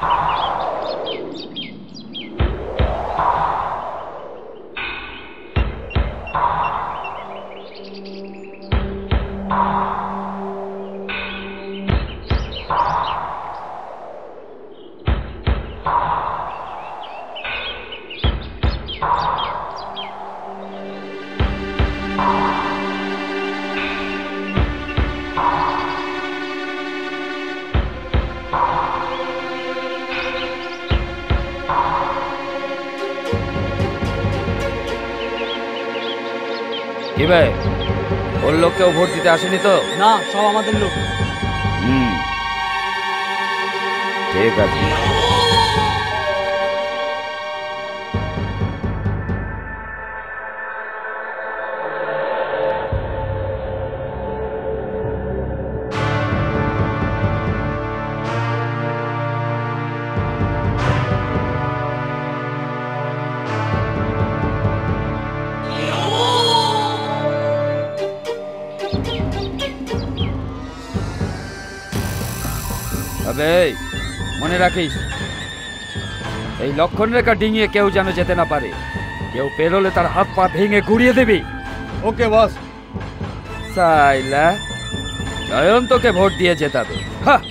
কি ভাই, ওর লোক কেউ ভোট দিতে আসেনি তো? না, সব আমাদের লোক। ঠিক আছে। মনে রাখিস, এই লক্ষণ রেখা ডিঙিয়ে কেউ যেন যেতে না পারে। কেউ পেরোলে তার হাত পা ভেঙে গুড়িয়ে দিবি। ওকে বস। সাইলা, জয়ন্তকে ভোট দিয়ে জেতাবে। হ্যাঁ,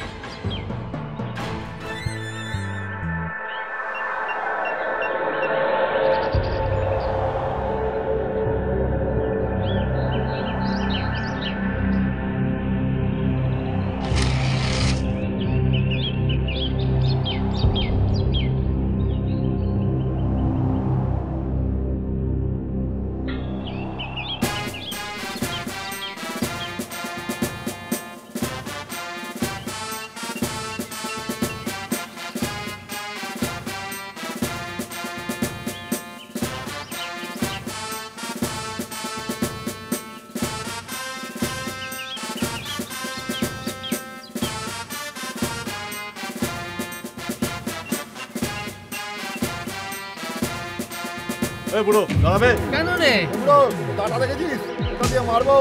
এই বুড়ো দাঁড়াবে কেন রে? বুড়ো দাঁড়া দেখেছিস? ওটা দিয়ে মারবো।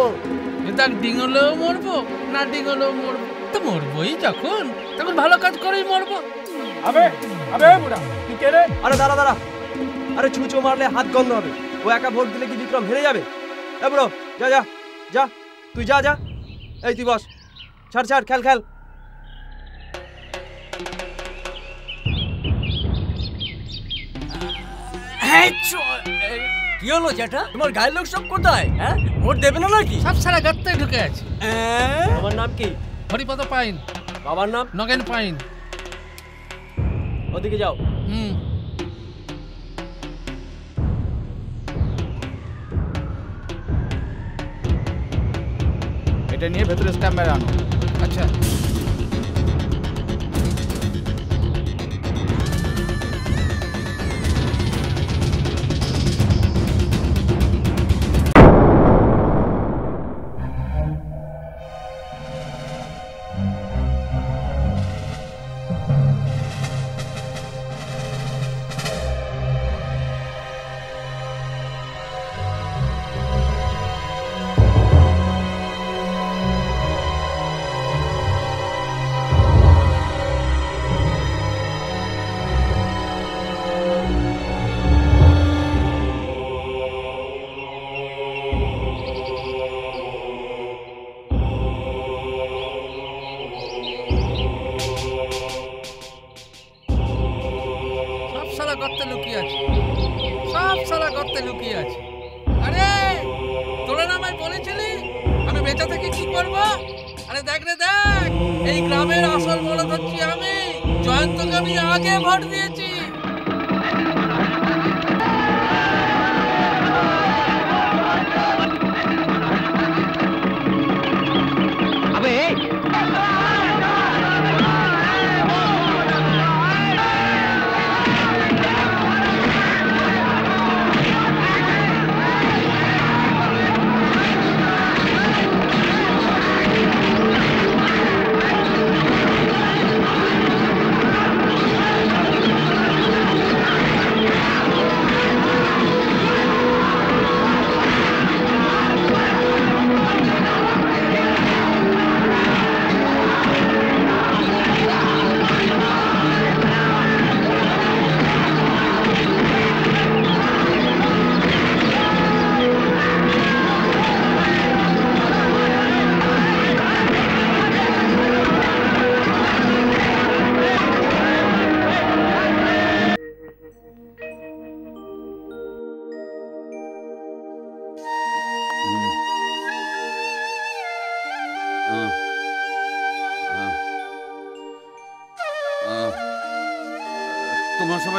দেখ, ডিঙলেও মরবো না ডিঙলেও মরবো, তো মরবোই যখন, তখন ভালো কাজ করেই মরবো। আবে আবে বুড়া, তুই কে রে? আরে দাঁড়া দাঁড়া, আরে ছুঁচো মারলে হাত গন্ধ হবে। ও একা ভোট দিলে কি বিক্রম হেরে যাবে? এ বুড়ো, যা যা যা, তুই যা যা। এই তুই বস, ছাড় ছাড়, খেল খেল। কি হলো জ্যাঠা, তোমার গায়ের লোক সব কোথায়? হ্যাঁ, ভোট দেবে না নাকি? সব সারা গর্তে ঢুকে আছে। আমার নাম কি? হরিপদ পাইন। বাবার নাম? নগেন পাইন। ওদিকে যাও। এটা নিয়ে ভেতরে স্ট্যাম্প মেরে আনো। আচ্ছা। গর্তে লুকিয়ে আছে, সব সারা গর্তে লুকিয়ে আছে। আরে তোরা না আমায় বলেছিলি আমি বেঁচে থেকে কি করব? আরে দেখ রে দেখ, এই গ্রামের আসল বড় হচ্ছি আমি। জয়ন্তকে আমি আগে ভোট দিয়েছি।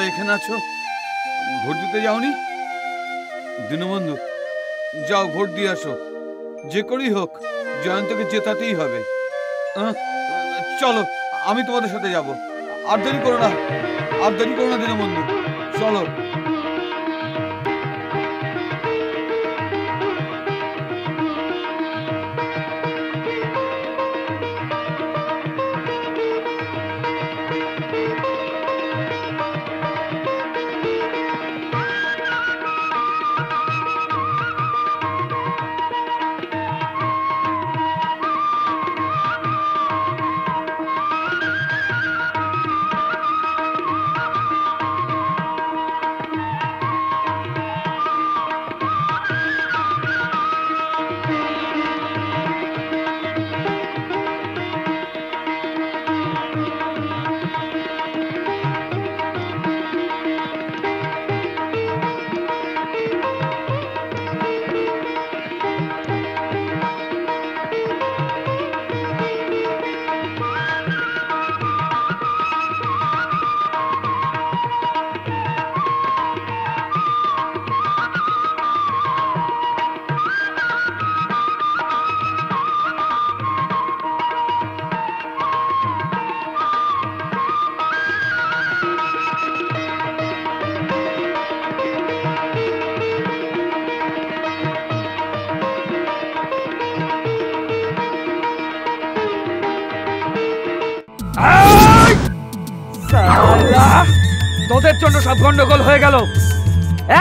সবাই এখানে আছো, ভোট দিতে যাওনি? দীনবন্ধু, যাও ভোট দিয়ে আসো। যে করেই হোক জয়ন্তকে জেতাতেই হবে। চলো, আমি তোমাদের সাথে যাব। আর দেরি করো না, আর দেরি করো না দীনবন্ধু, চলো। তোদের জন্য সব গন্ডগোল হয়ে গেল,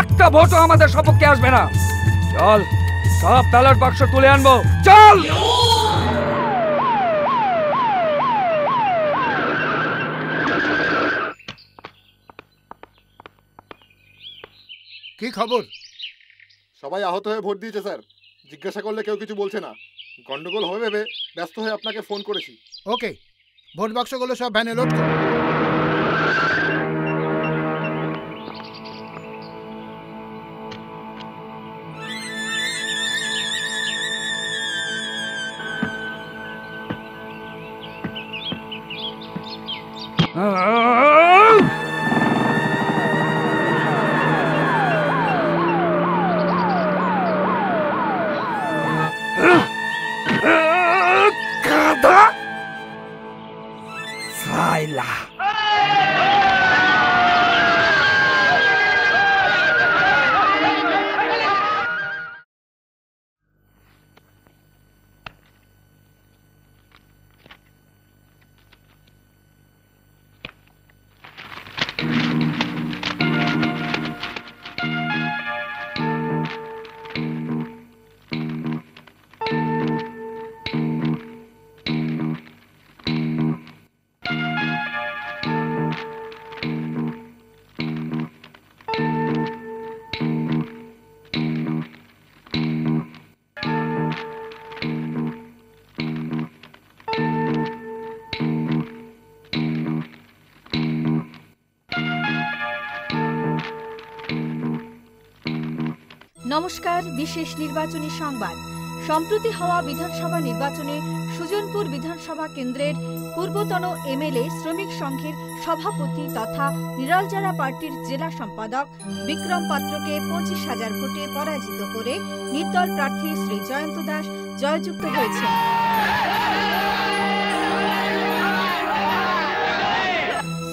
একটা ভোটও আমাদের সপক্ষে আসবে না। চল, সব ব্যালট বাক্স তুলে আনবো, চল। কি খবর? সবাই আহত হয়ে ভোট দিয়েছে স্যার। জিজ্ঞাসা করলে কেউ কিছু বলছে না। গন্ডগোল হবে ভেবে ব্যস্ত হয়ে আপনাকে ফোন করেছি। ওকে, ভোট বাক্সগুলো সব ভ্যানে লোড করুন। নমস্কার, বিশেষ নির্বাচনী সংবাদ। সম্প্রতি হওয়া বিধানসভা নির্বাচনে সুজনপুর বিধানসভা কেন্দ্রের পূর্বতন এমএলএ শ্রমিক সংঘের সভাপতি তথা নিরালজারা পার্টির জেলা সম্পাদক বিক্রম পাত্রকে 25,000 ভোটে পরাজিত করে নির্দল প্রার্থী শ্রী জয়ন্ত দাস জয়যুক্ত হয়েছেন।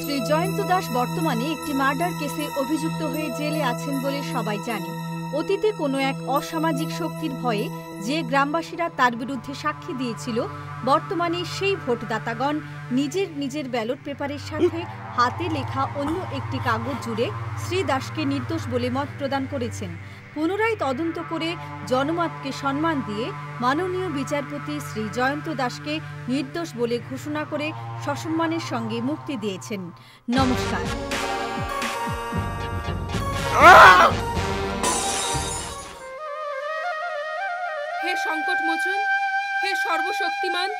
শ্রী জয়ন্ত দাস বর্তমানে একটি মার্ডার কেসে অভিযুক্ত হয়ে জেলে আছেন বলে সবাই জানে। অতীতে কোনো এক অসামাজিক শক্তির ভয়ে যে গ্রামবাসীরা তার বিরুদ্ধে সাক্ষী দিয়েছিল, বর্তমানে সেই ভোটদাতাগণ নিজের নিজের ব্যালট পেপারের সাথে হাতে লেখা অন্য একটি কাগজ জুড়ে শ্রী দাসকে নির্দোষ বলে মত প্রদান করেছেন। পুনরায় তদন্ত করে জনমতকে সম্মান দিয়ে মাননীয় বিচারপতি শ্রী জয়ন্ত দাসকে নির্দোষ বলে ঘোষণা করে সসম্মানের সঙ্গে মুক্তি দিয়েছেন। নমস্কার। হে সংকট মোচন, হে সর্বশক্তিমান,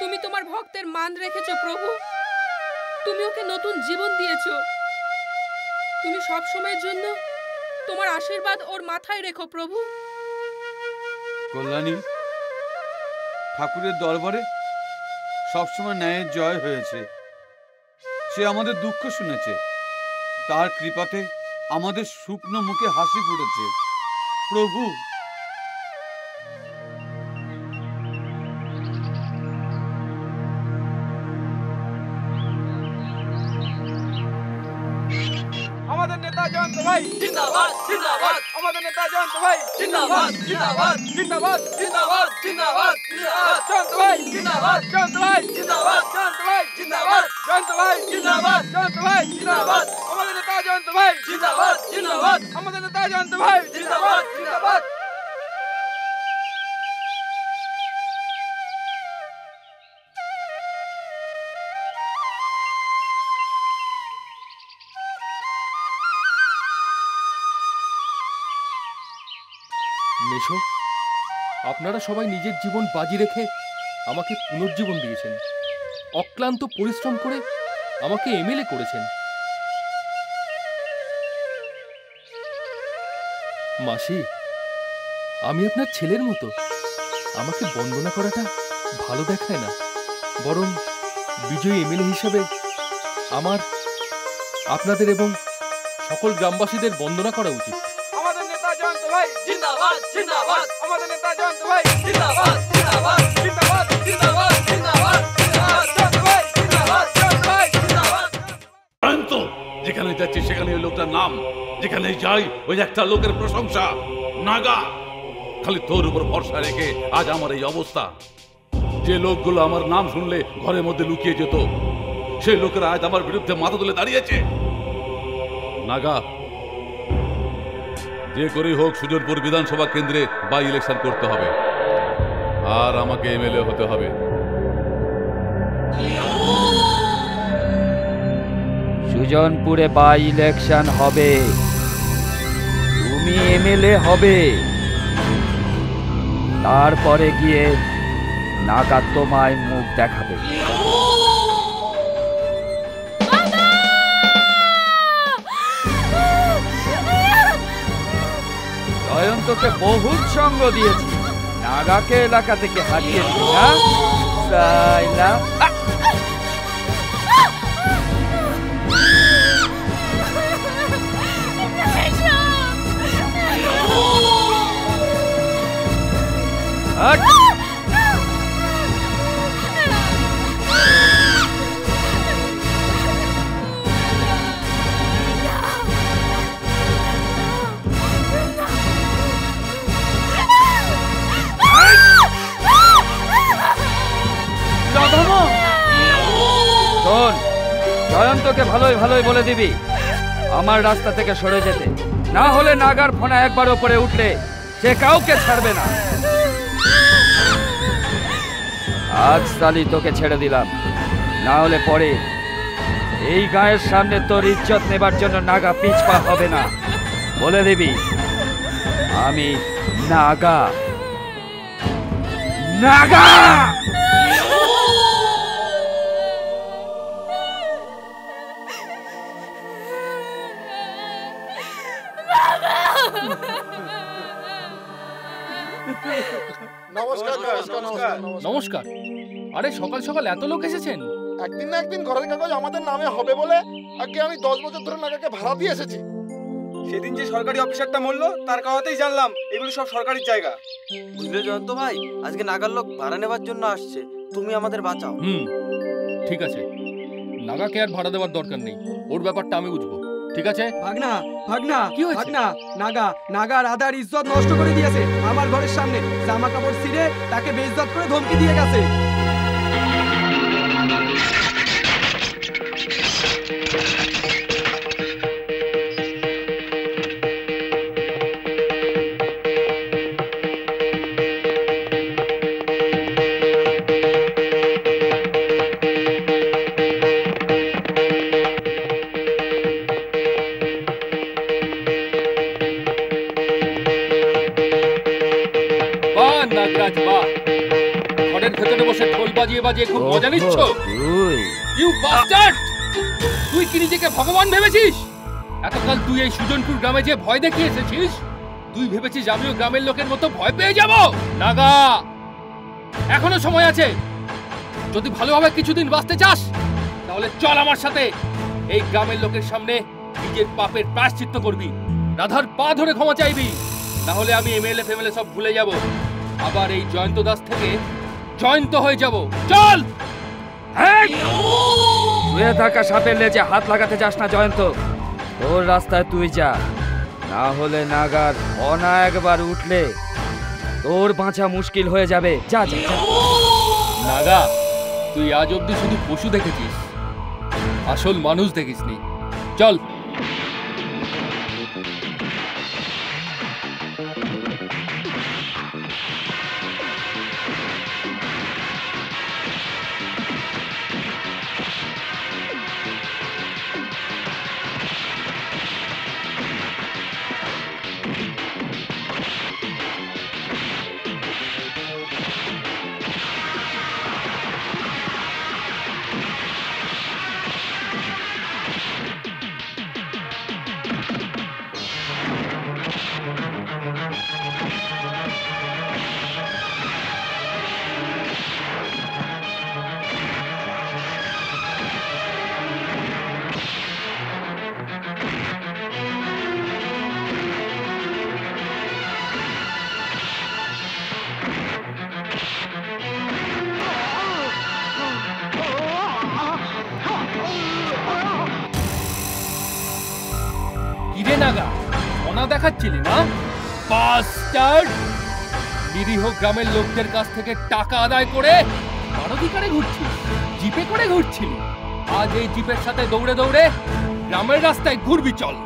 তুমি তোমার ভক্তের মান রেখেছো প্রভু। তুমি ওকে নতুন জীবন দিয়েছো। তুমি সব সময়ের জন্য তোমার আশীর্বাদ ওর মাথায় রেখো প্রভু। কল্যাণী, ঠাকুরের দরবারে সবসময় ন্যায়ের জয় হয়েছে। সে আমাদের দুঃখ শুনেছে, তার কৃপাতে আমাদের শুকনো মুখে হাসি ফুটেছে। প্রভু, আমাদের নেতা জয়ন্ত ভাই জিন্দাবাদ জিন্দাবাদ, আমাদের নেতা জয়ন্ত ভাই জিন্দাবাদ জিন্দাবাদ জিন্দাবাদ জিন্দাবাদ জিন্দাবাদ জয়ন্ত ভাই জিন্দাবাদ, জয়ন্ত ভাই জিন্দাবাদ, জয়ন্ত ভাই জিন্দাবাদ, জয়ন্ত ভাই জিন্দাবাদ, জয়ন্ত ভাই জিন্দাবাদ, আমাদের নেতা জয়ন্ত ভাই জিন্দাবাদ জিন্দাবাদ, আমাদের নেতা জয়ন্ত ভাই জিন্দাবাদ জিন্দাবাদ। মেশো, আপনারা সবাই নিজের জীবন বাজি রেখে আমাকে পুনর্জীবন দিয়েছেন, অক্লান্ত পরিশ্রম করে আমাকে এমএলএ করেছেন। মাসি, আমি আপনার ছেলের মতো, আমাকে বন্দনা করাটা ভালো দেখায় না, বরং বিজয়ী এমএলএ হিসাবে আমার আপনাদের এবং সকল গ্রামবাসীদের বন্দনা করা উচিত। আমাদের নেতা জয়ন্ত ভাই জিন্দাবাদ জিন্দাবাদ, আমাদের নেতা জয়ন্ত ভাই জিন্দাবাদ জিন্দাবাদ জিন্দাবাদ জিন্দাবাদ জিন্দাবাদ জয়ন্ত ভাই জিন্দাবাদ, জয়ন্ত ভাই জিন্দাবাদ। জয়ন্ত যেখানে যাচ্ছে সেখানে ওই লোকটার নাম, যেখানে যাই ওই একটা লোকের প্রশংসা। নাগা, খালি তোর উপর ভরসা রেখে আজ আমার এই অবস্থা। যে লোকগুলো আমার নাম শুনলে ঘরের মধ্যে লুকিয়ে যেত, সেই লোকেরা আজ আমার বিরুদ্ধে মাথা তুলে দাঁড়িয়েছে। নাগা, যে করেই হোক সুজনপুর বিধানসভা কেন্দ্রে বাই ইলেকশন করতে হবে, আর আমাকে এমএলএ হতে হবে। সুজনপুরে বাই ইলেকশন হবে, তুমি এমএলএ হবে, তারপরে গিয়ে নাগা তোমায় মুখ দেখাবে। জয়ন্তকে বহুত সঙ্গ দিয়েছি, নাগাকে এলাকা থেকে হারিয়ে দিই না সাইলা। শোন, জয়ন্তকে ভালোই ভালোই বলে দিবি আমার রাস্তা থেকে সরে যেতে, না হলে নাগার ফোনা একবার ওপরে উঠলে সে কাউকে ছাড়বে না। আজ সালি তোকে ছেড়ে দিলাম, না হলে পরে এই গায়ের সামনে তোর ইজ্জত নেবার জন্য নাগা পিছপা হবে না। বলে দিবি আমি নাগা নাগা। নমস্কার নমস্কার নমস্কার নমস্কার। আরে সকাল সকাল এত লোক এসেছেন? একদিন না একদিন ঘরের কাগজ আমাদের নামে হবে বলে আগে আমি 10 বছর ধরে নাগাকে ভাড়া দিয়ে এসেছি। সেদিন যে সরকারি অফিসারটা মরলো তার কাওয়াতেই জানলাম এগুলো সব সরকারি জায়গা। বুঝলে জয়ন্ত ভাই, আজকে নাগার লোক ভাড়া নেবার জন্য আসছে, তুমি আমাদের বাঁচাও। ঠিক আছে, নাগাকে আর ভাড়া দেওয়ার দরকার নেই, ওর ব্যাপারটা আমি বুঝবো। ঠিক আছে ভাগনা, ভাগনা কি হয়েছে? ভাগনা, নাগার আদার ইজ্জত নষ্ট করে দিয়েছে। আমার ঘরের সামনে জামা কাপড় ছিঁড়ে তাকে বেইজ্জত করে ধমকি দিয়ে গেছে। ঘরের ভেতরে বসে ঢোল বাজিয়ে বাজিয়ে খুব মজা নিচ্ছ? You bastard! তুই কি নিজেকে ভগবান ভেবেছিস? এতকাল তুই এই সুজনপুর গ্রামে যে ভয় দেখিয়ে এসেছিস, তুই ভেবেছিস আমিও গ্রামের লোকের মতো ভয় পেয়ে যাব? নাগা, এখনো সময় আছে। যদি ভালোভাবে কিছুদিন বাঁচতে চাস তাহলে চল আমার সাথে এই গ্রামের লোকের সামনে নিজের পাপের প্রায়শ্চিত্ত করবি, রাধার পা ধরে ক্ষমা চাইবি, না হলে আমি এমএলএ ফেমেলে সব ভুলে যাব, আবার এই জয়ন্ত দাস থেকে জয়ন্ত হয়ে যাব। চল। শুয়ে থাকা সাপের লেজে হাত লাগাতে যাস না জয়ন্ত, তোর রাস্তায় তুই যা, না হলে নাগার অনা একবার উঠলে তোর বাঁচা মুশকিল হয়ে যাবে। যা যা যা। নাগা, তুই আজ অব্দি শুধু পশু দেখেছিস, আসল মানুষ দেখিসনি। চল। কিরে নাগা, অনা দেখাচ্ছিলি না? বাস্টার্ড! নিরীহ গ্রামের লোকদের কাছ থেকে টাকা আদায় করে মানধিকারে ঘুরছিস, জিপে করে ঘুরছিলি। আজ এই জিপের সাথে দৌড়ে দৌড়ে গ্রামের রাস্তায় ঘুরবি। চল।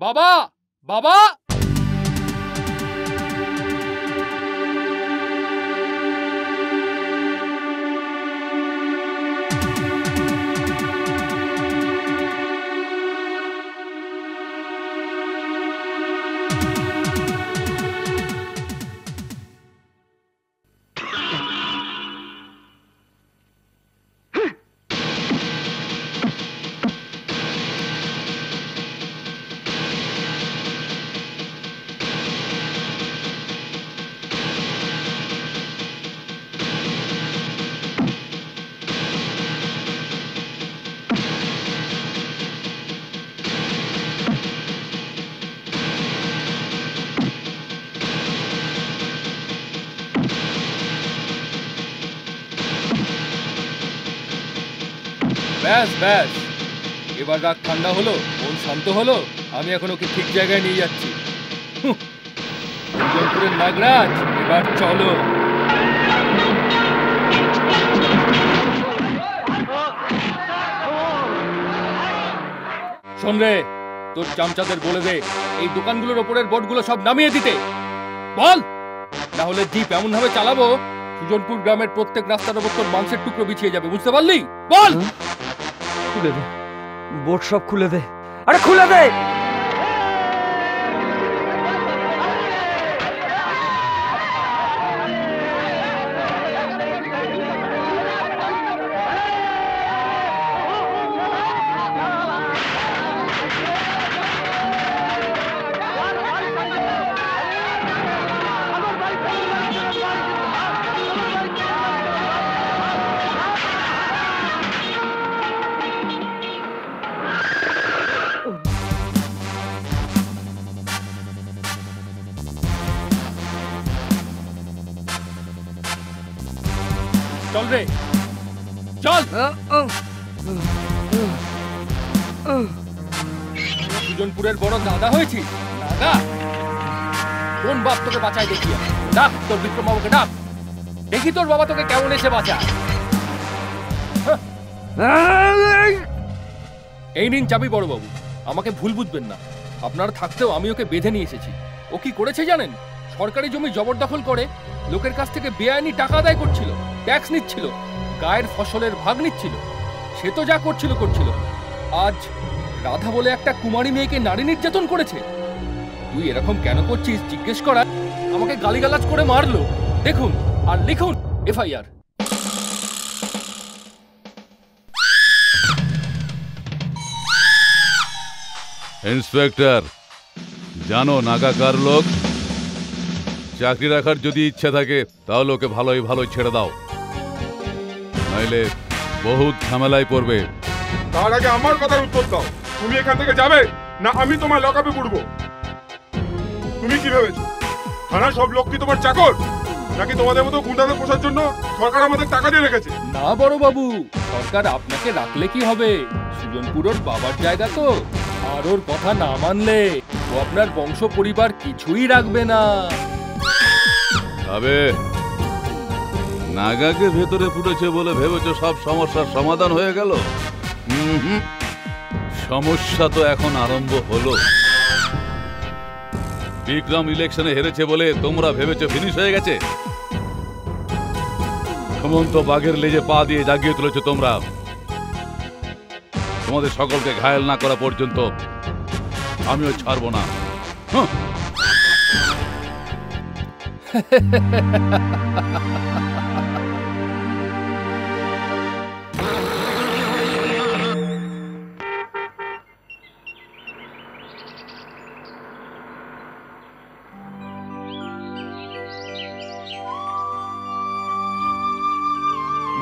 বাবা, বাবা! ব্যাস ব্যাস, এবার রাগ ঠান্ডা হলো, মন শান্ত হলো। আমি এখন ওকে ঠিক জায়গায় নিয়ে যাচ্ছি। জয়পুরের নাগরাজ, এবার চলো। শোন রে, তোর চামচাদের বলে দে এই দোকানগুলোর ওপরের বোর্ডগুলো সব নামিয়ে দিতে বল, না হলে জিপ এমন ভাবে চালাবো সুজনপুর গ্রামের প্রত্যেক রাস্তার উপর তোর মাংসের টুকরো বিছিয়ে যাবে। বুঝতে পারলি? বল। খুলে দে বোর্ড, সব খুলে দে। আরে খুলে দে। রে, চল। সুজনপুরের বড় দাদা হয়েছিস? দাদা? কোন বাপ তোকে বাঁচায় দেখি? ডাক তোর বিক্রম বাবুকে, ডাক, দেখি তোর বাবা তোকে কেমন এসে বাঁচায়। এই নিন চাবি বড় বাবু, আমাকে ভুল বুঝবেন না, আপনারা থাকতেও আমি ওকে বেঁধে নিয়ে এসেছি। ও কি করেছে জানেন? সরকারি জমি জবরদখল করে লোকের কাছ থেকে বেআইনি টাকা আদায় করছিল, ট্যাক্স নিচ্ছিল, গায়ের ফসলের ভাগ নিচ্ছিল। সে তো যা করছিল করছিল, আজ রাধা বলে একটা কুমারী মেয়েকে নারী নির্যাতন করেছে। তুই এরকম কেন করছিস জিজ্ঞেস করা, আমাকে গালিগালাজ করে মারলো। দেখুন আর লিখুন এফআইআর। ইন্সপেক্টর, জানো নাগা কার লোক? চাকরি রাখার যদি ইচ্ছা থাকে তাহলে ওকে ভালোই ভালো ছেড়ে দাও, নাইলে বহুত ঝামেলায় পড়বে। তার আগে আমার কথার উত্তর দাও, তুমি এখান থেকে যাবে না আমি তোমার লকআপে পুরবো? তুমি কি ভেবেছো থানা সব লোক কি তোমার চাকর, নাকি তোমাদের মতো গুন্ডাদের পোষার জন্য সরকার আমাদের টাকা দিয়ে রেখেছে? না বড় বাবু, সরকার আপনাকে রাখলে কি হবে, সুজনপুরের বাবার জায়গা তো, আর ওর কথা না মানলে ও আপনার বংশ পরিবার কিছুই রাখবে না। আবে, নাগাকে ভেতরে পুড়েছে বলে ভেবেছো সব সমস্যার সমাধান হয়ে গেল? সমস্যা তো এখন আরম্ভ হলো। বিক্রম ইলেকশনে হেরেছে বলে তোমরা ভেবেছো ফিনিশ হয়ে গেছে? হেমন্ত বাঘের লেজে পা দিয়ে জাগিয়ে তুলেছো তোমরা। তোমাদের সকলকে ঘায়েল না করা পর্যন্ত আমিও ছাড়বো না।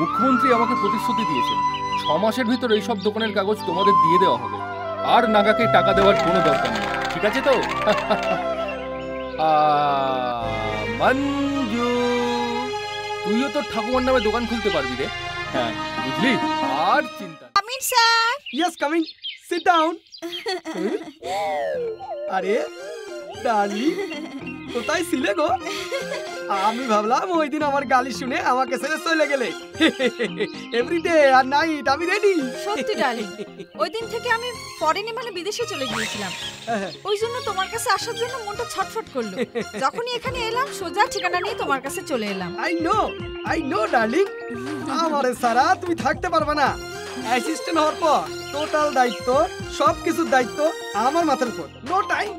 মুখ্যমন্ত্রী আমাকে প্রতিশ্রুতি দিয়েছেন 6 মাসের ভিতর এইসব দোকানের কাগজ তোমাদের দিয়ে দেওয়া হবে, আর নাগাকে টাকা দেওয়ার কোনো দরকার নেই, ঠিক আছে তো? মঞ্জু, তুইও তোর ঠাকুমার নামে দোকান খুলতে পারবি রে, হ্যাঁ বুঝলি? আর চিন্তা। Coming sir. Yes coming, sit down. আরে ডার্লিং, কোথায় ছিলে গো? আমি ভাবলাম ওই দিন আমার গালি শুনে আমাকে ছেড়ে চলে গেলে। এভরিডে আর নাইট আমি রেডি। সত্যি ডার্লিং, ওই দিন থেকে আমি ফরেনে মানে বিদেশে চলে গিয়েছিলাম, ওই জন্য তোমার কাছে আসার জন্য মনটা ছটফট করলো। যখনই এখানে এলাম সোজা ঠিকানা নিয়ে তোমার কাছে চলে এলাম। আই নো ডার্লিং, আমারে সারা তুমি থাকতে পারবে না। অ্যাসিস্ট্যান্ট হওয়ার পর টোটাল দায়িত্ব, সবকিছুর দায়িত্ব আমার মাথার উপর। No time.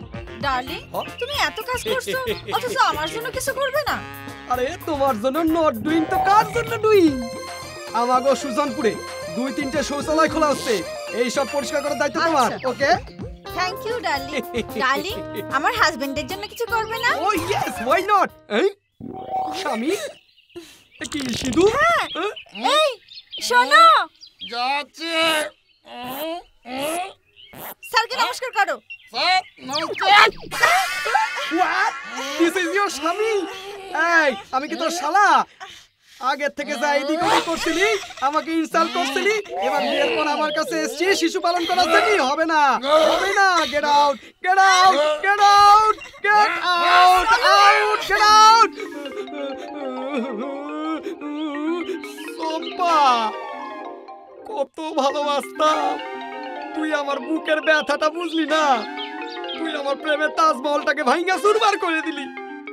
ডার্লিং, তুমি এত কাজ করছো অথচ আমার জন্য কিছু করবে না? আরে তোমার জন্য নট ডুইং তো কার জন্য ডুইং? আমাগো সুজনপুরে 2-3টে শৌচালয় খোলা হচ্ছে, এই সব পরিষ্কার করার দায়িত্ব তোমার। ওকে, থ্যাংক ইউ ডার্লিং। ডার্লিং, আমার হাজবেন্ডের জন্য কিছু করবে না? ও ইয়েস, হোয়াই নট? এই স্বামী কি সিধু? এই শোনো, যাচ্ছে। স্যারকে নমস্কার করো। What? This is your স্বামী? এই আমি কি তোর শালা? আগের থেকে যা এদিক ওদিক করছিলি, আমাকে ইনসাল্ট করছিলি, এবার বিয়ের পর আমার কাছে এসেছি শিশু পালন করার জন্য? হবে না, হবে না। Get out, get out, get out, get out, out, get out. Sampa, কত ভালোবাসতাম, তুই আমার বুকের ব্যথাটা বুঝলি না। তুই আমার প্রেমের তাজমহলটাকে ভাঙা চুরমার করে দিলি।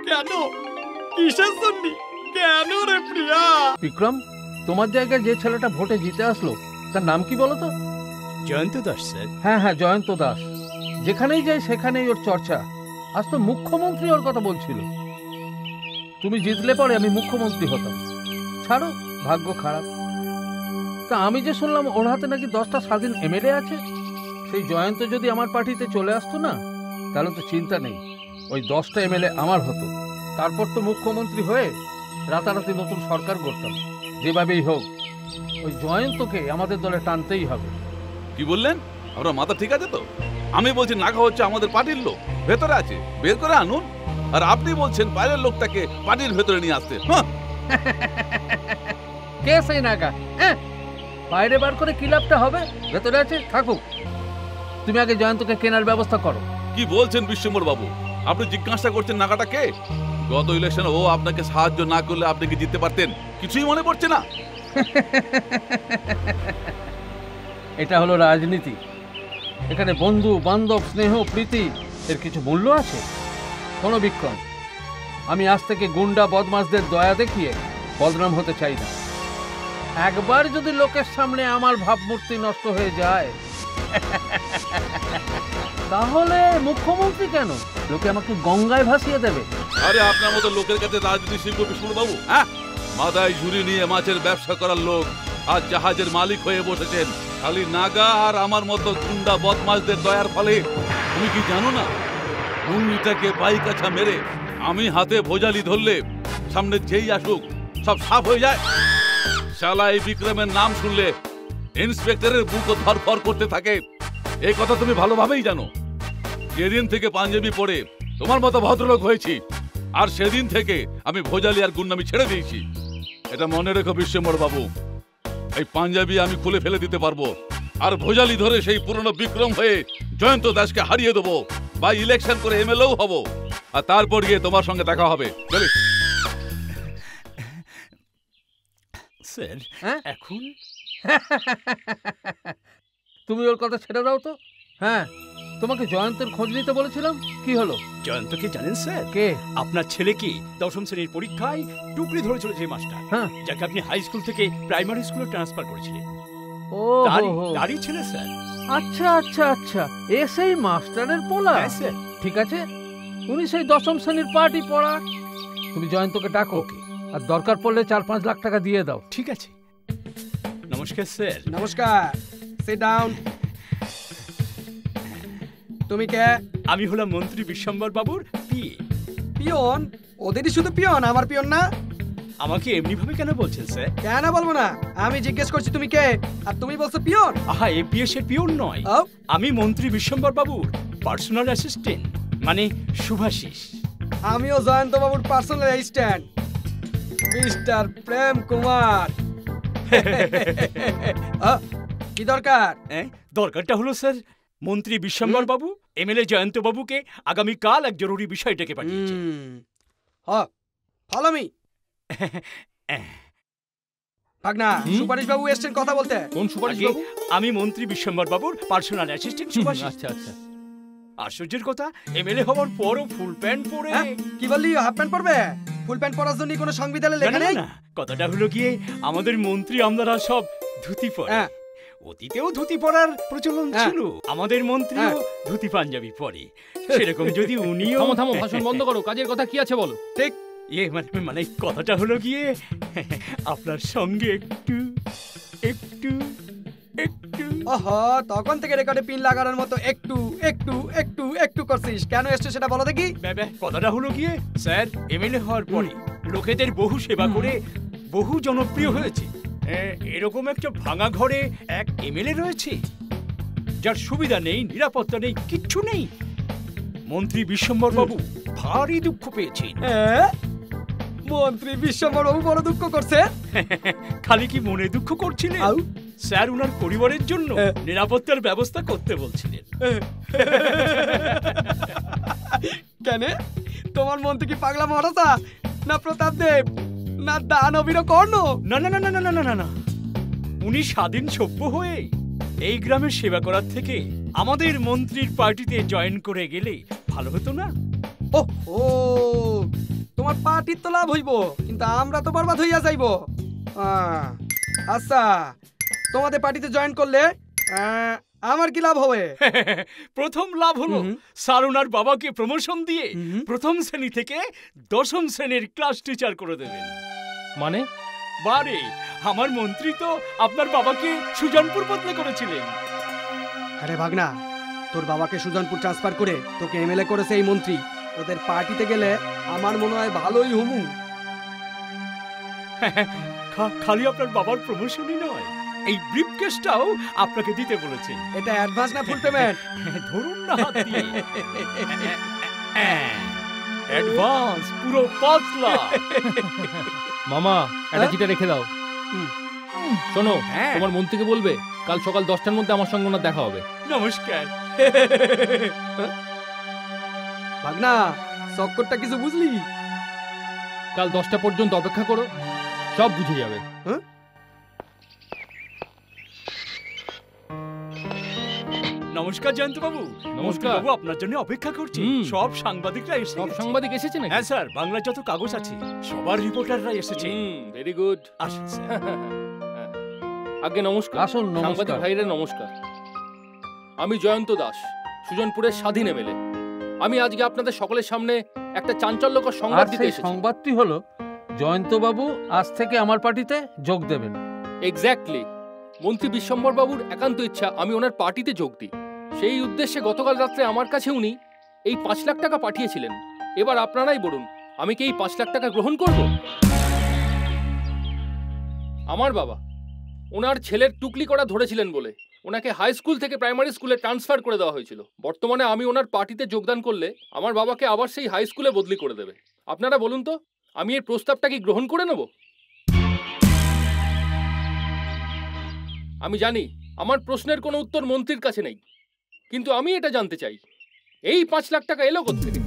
কেন? কিসের জন্য? কেন রে প্রিয়া? বিক্রম, তোমার জায়গায় যে ছেলেটা ভোটে জিতে আসলো তার নাম কি বলো তো? জয়ন্ত দাস স্যার। হ্যাঁ হ্যাঁ, জয়ন্ত দাস। যেখানেই যাই সেখানেই ওর চর্চা। আজ তো মুখ্যমন্ত্রী ওর কথা বলছিল। তুমি জিতলে পরে আমি মুখ্যমন্ত্রী হতাম। ছাড়ো, ভাগ্য খারাপ। তা আমি যে শুনলাম ওর হাতে নাকি 10টা স্বাধীন এমএলএ আছে। সেই জয়ন্ত যদি আমার পার্টিতে চলে আসতো না, তাহলে তো চিন্তা নেই, ওই 10টা এমএলএ আমার হতো। তারপর তো মুখ্যমন্ত্রী হয়ে রাতারাতি নতুন সরকার করতাম। যেভাবেই হোক ওই জয়ন্তকে আমাদের দলে টানতেই হবে। কি বললেন? আপনার মাথা ঠিক আছে তো? আমি বলছি নাগা হচ্ছে আমাদের পার্টির লোক, ভেতরে আছে, বের করে আনুন। আর আপনি বলছেন বাইরের লোকটাকে পার্টির ভেতরে নিয়ে আসতে। কে সেই নাগা? বাইরে বার করে কি লাভটা হবে? ভেতরে আছে থাকুক। তুমি আগে জয়ন্তকে কেনার ব্যবস্থা করো। কি বলছেন বিশ্বম্বর বাবু? আপনি জিজ্ঞাসা করছেন নাগাটা কে? গত ইলেকশনে ও আপনাকে সাহায্য না করলে আপনি কি জিততে পারতেন? কিছুই মনে পড়ছে না? এটা হলো রাজনীতি। এখানে বন্ধু বান্ধব স্নেহ প্রীতি এর কিছু মূল্য আছে? কোনো বিক্রম, আমি আজ থেকে গুন্ডা বদমাশদের দয়া দেখিয়ে বদনাম হতে চাই না। একবার যদি লোকের সামনে আমার ভাবমূর্তি নষ্ট হয়ে যায় তাহলে মুখ্যমন্ত্রী কেন, লোকে আমাকে গঙ্গায় ভাসিয়ে দেবে। আরে আপনার মতো লোকের কাছে রাজনীতি শিল্প বিষ্ণু বাবু? হ্যাঁ, মাথায় ঝুড়ি নিয়ে মাছের ব্যবসা করার লোক আজ জাহাজের মালিক হয়ে বসেছেন খালি নাগা আর আমার মতো গুন্ডা বদমাশদের দয়ার ফলে। তুমি কি জানো না, মুন্নিটাকে পাইকাছা মেরে আমি হাতে ভোজালি ধরলে সামনে যেই আসুক সব সাফ হয়ে যায়। শালা এই বিক্রমের নাম শুনলে ইন্সপেক্টরের বুকও ধরফর করতে থাকে। এই কথা তুমি ভালোভাবেই জানো। যেদিন থেকে পাঞ্জাবি পরে তোমার মতো ভদ্রলোক হয়েছি, আর সেদিন থেকে আমি ভোজালি আর গুন্ডামি ছেড়ে দিয়েছি। এটা মনে রেখো বিশ্বম্বর বাবু, এই পাঞ্জাবি আমি খুলে ফেলে দিতে পারবো, আর ভোজালি ধরে সেই পুরনো বিক্রম হয়ে জয়ন্ত দাসকে হারিয়ে দেবো, বা ইলেকশন করে এমএলএও হব, আর তারপর গিয়ে তোমার সঙ্গে দেখা হবে। চলি। স্যার এখন তুমি ওর কথা ছেড়ে দাও তো। হ্যাঁ, তোমাকে জয়ন্তের খোঁজ নিতে বলেছিলাম, কি হলো? জয়ন্তকে জানেন স্যার? কে? আপনার ছেলে কি 10ম শ্রেণীর পরীক্ষায় টুকরি ধরেছিল যে মাস্টার, যাকে আপনি হাই স্কুল থেকে প্রাইমারি স্কুলে ট্রান্সফার করেছিলেন। ও দাড়ি ছেলে স্যার। আচ্ছা আচ্ছা আচ্ছা, এ সেই মাস্টারের পোলা? স্যার। ঠিক আছে, উনি সেই 10ম শ্রেণীর পার্টি পড়া। তুমি জয়ন্তকে ডাকো, আর দরকার পড়লে 4-5 লাখ টাকা দিয়ে দাও। ঠিক আছে। নমস্কার স্যার। নমস্কার, সিট ডাউন। তুমি কে? আমি হলাম মন্ত্রী বিশ্বম্বর বাবুর পিএ। পিয়ন? ওদেরই শুধু পিয়ন, আমার পিয়ন না। আমাকে এমনি ভাবে কেন বলছেন স্যার? কেন বলবো না, আমি জিজ্ঞেস করছি তুমি কে, আর তুমি বলছো পিয়ন। আহা, এপিএস এর পিয়ন নয়, আমি মন্ত্রী বিশ্বম্বর বাবুর পার্সোনাল অ্যাসিস্ট্যান্ট, মানে শুভাশিস। আমিও জয়ন্ত বাবুর পার্সোনাল অ্যাসিস্ট্যান্ট, মিস্টার প্রেম কুমার। কি দরকার? দরকারটা হলো স্যার, মন্ত্রী বিশ্বম্বর বাবু এমএলএ জয়ন্ত বাবুকে আগামীকাল এক জরুরি বিষয় ডেকে পাঠিয়েছে। Follow me. ভাগনা, সুপারিশ বাবু এসেছেন কথা বলতে। কোন সুপারিশ বাবু? আমি মন্ত্রী বিশ্বম্বর বাবুর পার্সোনাল অ্যাসিস্ট্যান্ট সুভাষিস। আচ্ছা আচ্ছা। আশ্চর্যের কথা, এমএলএ হওয়ার পরও ফুল প্যান্ট পরে। কি বললি, হাফ প্যান্ট পরবে? ফুল প্যান্ট পরার জন্য কোনো সংবিধানে লেখা নেই। কথাটা হলো গিয়ে, আমাদের মন্ত্রী আমলারা সব ধুতি পরে। অতীতেও ধুতি পরার প্রচলন ছিল, আমাদের মন্ত্রীও ধুতি পাঞ্জাবি পরে। সেরকম যদি উনিও। থামো, ভাষণ বন্ধ করো, কাজের কথা কি আছে বলো। ঠিক, মানে কথাটা হলো গিয়ে, আপনার সঙ্গে একটু একটু একটু। ওহো, তখন থেকে রেকর্ডে পিন লাগানোর মতো একটু একটু একটু একটু করছিস। কেন এসছে সেটা বলো দেখি। কথাটা হলো গিয়ে স্যার, এমএলএ হওয়ার পরে লোকেদের বহু সেবা করে বহু জনপ্রিয় হয়েছে। এরকম একটা ভাঙা ঘরে এক এমএলএ রয়েছে, যার সুবিধা নেই, নিরাপত্তা নেই, কিচ্ছু নেই। মন্ত্রী বিশ্বম্বর বাবু ভারী দুঃখ পেয়েছেন। মন্ত্রী বিশ্বম্বর বাবু বড় দুঃখ করছে? খালি কি মনে দুঃখ করছিলেন স্যার, উনার পরিবারের জন্য নিরাপত্তার ব্যবস্থা করতে বলছিলেন। কেন, তোমার মন্ত্রী কি পাগলা মহারাজা, না প্রতাপ দেব, না দানবীর কর্ণ? না না না না না না না, উনি স্বাধীন সভ্য হয়ে এই গ্রামের সেবা করার থেকে আমাদের মন্ত্রীর পার্টিতে জয়েন করে গেলে ভালো হতো না? ও, তোমার পার্টির তো লাভ হইব, কিন্তু আমরা তো বরবাদ হইয়া যাইব। আচ্ছা, তোমাদের পার্টিতে জয়েন করলে আমার কি লাভ হবে? প্রথম লাভ হলো স্যার ওনার বাবাকে প্রমোশন দিয়ে 1ম শ্রেণী থেকে 10ম শ্রেণীর ক্লাস টিচার করে দেবেন। মানে? বারে, আমার মন্ত্রী তো আপনার বাবাকে সুজানপুর বদলে করেছিলেন। আরে ভাগনা, তোর বাবাকে সুজানপুর ট্রান্সফার করে তোকে এমএলএ করেছে এই মন্ত্রী। ওদের পার্টিতে গেলে আমার মনে হয় ভালোই হুমু। খালি আপনার বাবার প্রমোশনই নয়, এই ব্রিফকেসটাও আপনাকে দিতে বলেছে। এটা অ্যাডভান্স না ফুল পেমেন্ট? ধরুন না হাত দিয়ে। অ্যাডভান্স পুরো 5 লাখ। মামা, এটা চিঠি রেখে দাও। শোনো, তোমার মন্ত্রীকে বলবে কাল সকাল 10টার মধ্যে আমার সঙ্গে ওনার দেখা হবে। নমস্কার। ভাগনা, চক্করটা কিছু বুঝলি? কাল 10টা পর্যন্ত অপেক্ষা করো, সব বুঝে যাবে। নমস্কার জয়ন্ত বাবু। নমস্কার বাবু, আপনার জন্য অপেক্ষা করছি। সব সাংবাদিকরা এসেছে। সব সাংবাদিক এসেছে নাকি? হ্যাঁ স্যার, বাংলার যত কাগজ আছে সবার রিপোর্টাররা এসেছে। Very good. আসুন স্যার। আগে নমস্কার। আসুন। সাংবাদিক ভাইরা নমস্কার। আমি জয়ন্ত দাস, সুজনপুরের স্বাধীন এমএলএ। আমি আজকে আপনাদের সকলের সামনে একটা চাঞ্চল্যকর সংবাদ দিতে এসেছি। সংবাদটি হলো জয়ন্ত বাবু আজ থেকে আমার পার্টিতে যোগ দেবেন। এক্স্যাক্টলি। মন্ত্রী বিশ্বম্বর বাবুর একান্ত ইচ্ছা আমি ওনার পার্টিতে যোগ দিই। সেই উদ্দেশ্যে গতকাল রাত্রে আমার কাছে উনি এই 5 লাখ টাকা পাঠিয়েছিলেন। এবার আপনারাই বলুন, আমি কি এই 5 লাখ টাকা গ্রহণ করব? আমার বাবা ওনার ছেলের টুকলি করা ধরেছিলেন বলে ওনাকে হাই স্কুল থেকে প্রাইমারি স্কুলে ট্রান্সফার করে দেওয়া হয়েছিল। বর্তমানে আমি ওনার পার্টিতে যোগদান করলে আমার বাবাকে আবার সেই হাই স্কুলে বদলি করে দেবে। আপনারা বলুন তো, আমি এই প্রস্তাবটা কি গ্রহণ করে নেব? আমি জানি আমার প্রশ্নের কোনো উত্তর মন্ত্রীর কাছে নেই, কিন্তু আমি এটা জানতে চাই, এই 5 লাখ টাকা এলো কোত্থেকে?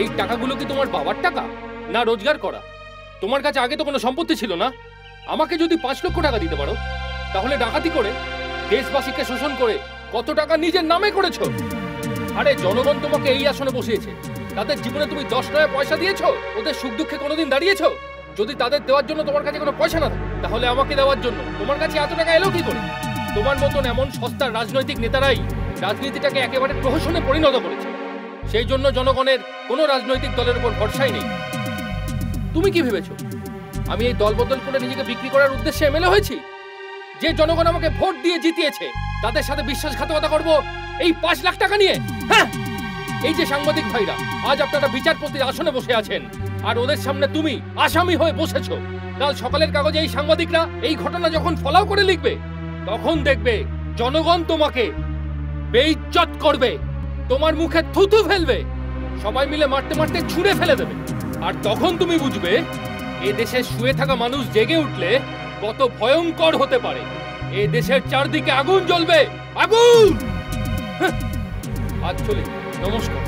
এই টাকাগুলো কি তোমার বাবার টাকা না রোজগার করা? তোমার কাছে আগে তো কোনো সম্পত্তি ছিল না। আমাকে যদি 5 লক্ষ টাকা দিতে পারো, তাহলে ডাকাতি করে দেশবাসীকে শোষণ করে কত টাকা নিজের নামে করেছো? আরে জনগণ তোমাকে এই আসনে বসিয়েছে, তাদের জীবনে তুমি 10 নয় পয়সা দিয়েছো? ওদের সুখ দুঃখে কোনোদিন দাঁড়িয়েছো? যদি তাদের দেওয়ার জন্য তোমার কাছে কোনো পয়সা না থাকে, তাহলে আমাকে দেওয়ার জন্য তোমার কাছে এত টাকা এলো কি করে? তোমার মতন এমন সস্তার রাজনৈতিক নেতারাই রাজনীতিটাকে একেবারে প্রহসনে পরিণত করেছে। সেই জন্য জনগণের কোনো রাজনৈতিক দলের উপর ভরসাই নেই। তুমি কি ভেবেছো আমি এই দল বদল করে নিজেকে বিক্রি করার উদ্দেশ্যে এমএলএ হয়েছি? যে জনগণ আমাকে ভোট দিয়ে জিতিয়েছে তাদের সাথে বিশ্বাসঘাতকতা করব এই 5 লাখ টাকা নিয়ে? হ্যাঁ, এই যে সাংবাদিক ভাইরা আজ আপনারা বিচারপতির আসনে বসে আছেন, আর ওদের সামনে তুমি আসামি হয়ে বসেছো। কাল সকালের কাগজে এই সাংবাদিকরা এই ঘটনা যখন ফলাও করে লিখবে, তখন দেখবে জনগণ তোমাকে বেইজ্জত করবে, তোমার মুখে থুথু ফেলবে, সবাই মিলে মারতে মারতে ছুঁড়ে ফেলে দেবে। আর তখন তুমি বুঝবে এ দেশে শুয়ে থাকা মানুষ জেগে উঠলে কত ভয়ঙ্কর হতে পারে। এ দেশের চারদিকে আগুন জ্বলবে, আগুন। আজ চলি, নমস্কার।